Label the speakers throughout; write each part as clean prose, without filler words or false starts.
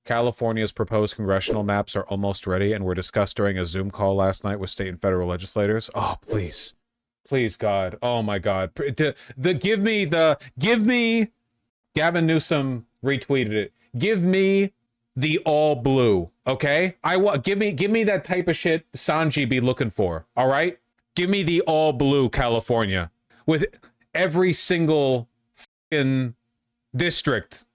Speaker 1: California's proposed congressional maps are almost ready and were discussed during a Zoom call last night with state and federal legislators. Oh, please. Please, God. Oh, my God. Give me, Gavin Newsom retweeted it. Give me the all blue, okay? Give me that type of shit Sanji be looking for, all right? Give me the all blue California with every single fucking district.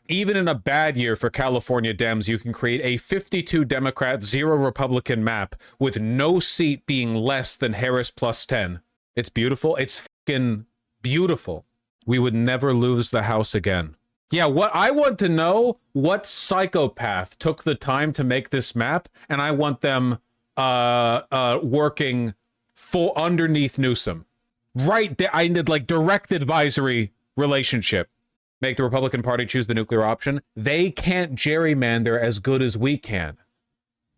Speaker 1: Even in a bad year for California Dems, you can create a 52 Democrat, 0 Republican map with no seat being less than Harris plus 10. It's beautiful. It's fucking beautiful. We would never lose the House again. Yeah, what I want to know, what psychopath took the time to make this map, and I want them working full underneath Newsom. Right there, I need like direct advisory relationship. Make the Republican Party choose the nuclear option. They can't gerrymander as good as we can.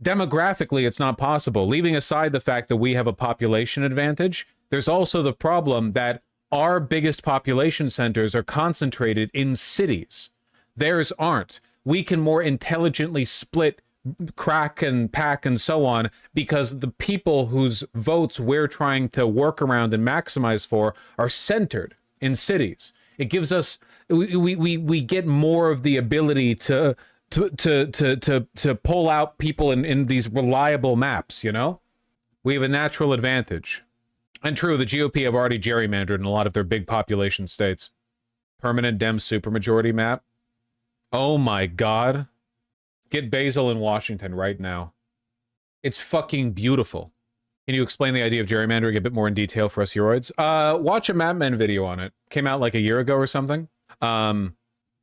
Speaker 1: Demographically, it's not possible. Leaving aside the fact that we have a population advantage, there's also the problem that our biggest population centers are concentrated in cities. Theirs aren't. We can more intelligently split, crack and pack and so on because the people whose votes we're trying to work around and maximize for are centered in cities. It gives us, we get more of the ability to pull out people in these reliable maps, you know? We have a natural advantage. And true, the GOP have already gerrymandered in a lot of their big population states. Permanent Dem supermajority map. Oh my God. Get Basil in Washington right now. It's fucking beautiful. Can you explain the idea of gerrymandering a bit more in detail for us Euroids? Watch a Mapman video on it. Came out like a year ago or something.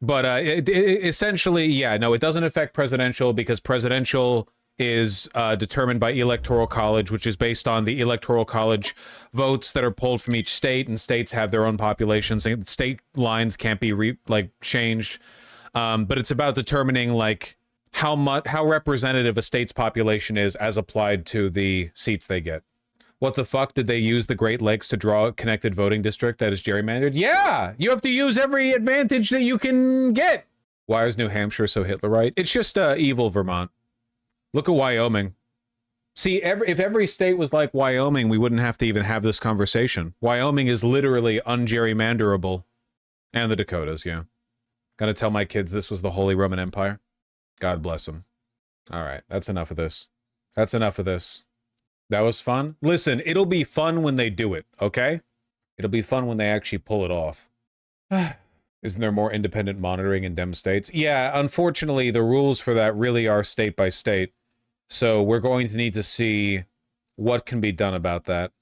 Speaker 1: Essentially, yeah, no, it doesn't affect presidential because presidential is determined by electoral college, which is based on the electoral college votes that are pulled from each state, and states have their own populations. State lines can't be changed, but it's about determining like how representative a state's population is as applied to the seats they get. What the fuck did they use the Great Lakes to draw a connected voting district that is gerrymandered? Yeah, you have to use every advantage that you can get. Why is New Hampshire so Hitlerite? It's just evil Vermont. Look at Wyoming. See, if every state was like Wyoming, we wouldn't have to even have this conversation. Wyoming is literally ungerrymanderable. And the Dakotas, yeah. Gotta tell my kids this was the Holy Roman Empire. God bless them. All right, that's enough of this. That's enough of this. That was fun. Listen, it'll be fun when they do it, okay? It'll be fun when they actually pull it off. Isn't there more independent monitoring in Dem states? Yeah, unfortunately, the rules for that really are state by state. So we're going to need to see what can be done about that.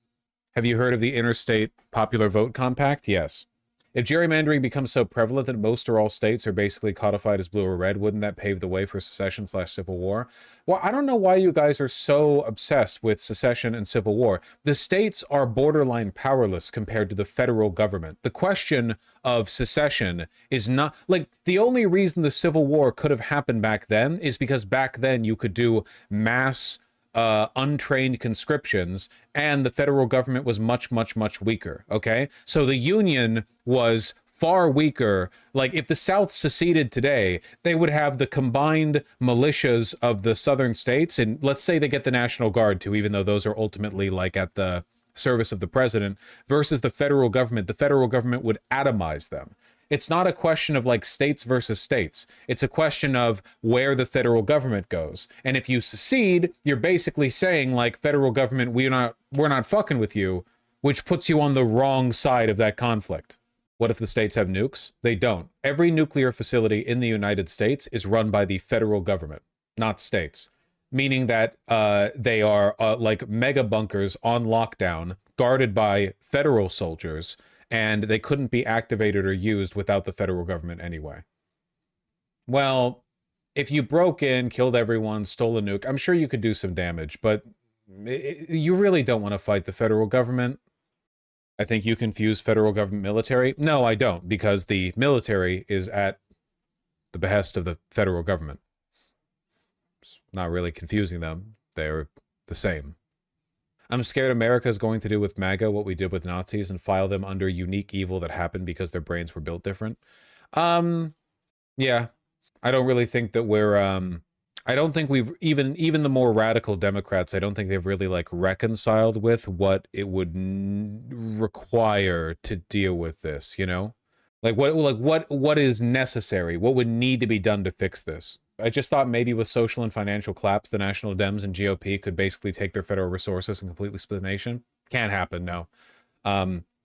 Speaker 1: Have you heard of the Interstate Popular Vote Compact? Yes. If gerrymandering becomes so prevalent that most or all states are basically codified as blue or red, wouldn't that pave the way for secession/civil war? Well, I don't know why you guys are so obsessed with secession and civil war. The states are borderline powerless compared to the federal government. The question of secession is not, like, the only reason the Civil War could have happened back then is because back then you could do mass untrained conscriptions, and the federal government was much, much, much weaker, okay? So the Union was far weaker. Like, if the South seceded today, they would have the combined militias of the southern states, and let's say they get the National Guard too, even though those are ultimately, like, at the service of the president, versus the federal government. The federal government would atomize them. It's not a question of like states versus states. It's a question of where the federal government goes. And if you secede, you're basically saying like, federal government, we're not fucking with you, which puts you on the wrong side of that conflict. What if the states have nukes? They don't. Every nuclear facility in the United States is run by the federal government, not states. Meaning that they are like mega bunkers on lockdown, guarded by federal soldiers, and they couldn't be activated or used without the federal government anyway. Well, if you broke in, killed everyone, stole a nuke, I'm sure you could do some damage, but you really don't want to fight the federal government. I think you confuse federal government military. No, I don't, because the military is at the behest of the federal government. It's not really confusing them. They're the same. I'm scared America is going to do with MAGA what we did with Nazis and file them under unique evil that happened because their brains were built different. Yeah. I don't really think that we're I don't think we've even the more radical Democrats, I don't think they've really like reconciled with what it would require to deal with this, you know? Like what is necessary? What would need to be done to fix this? I just thought maybe with social and financial collapse, the National Dems and GOP could basically take their federal resources and completely split the nation. Can't happen, no.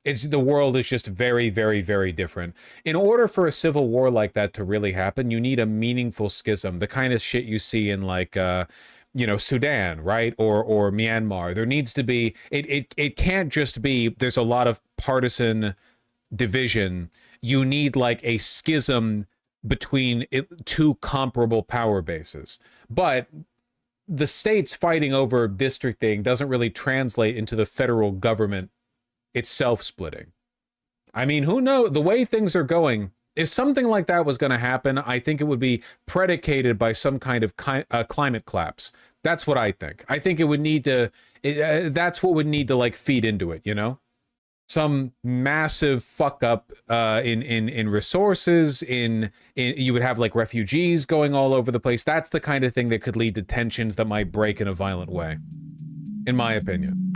Speaker 1: It's the world is just very, very, very different. In order for a civil war like that to really happen, you need a meaningful schism, the kind of shit you see in like you know, Sudan, right? Or Myanmar. There needs to be it can't just be there's a lot of partisan division. You need like a schism between two comparable power bases. But the states fighting over districting doesn't really translate into the federal government itself splitting. I mean, who knows? The way things are going, if something like that was going to happen, I think it would be predicated by some kind of climate collapse. That's what I think. I think it would need to, that's what would need to like feed into it, you know? Some massive fuck up in resources, in you would have like refugees going all over the place. That's the kind of thing that could lead to tensions that might break in a violent way, in my opinion.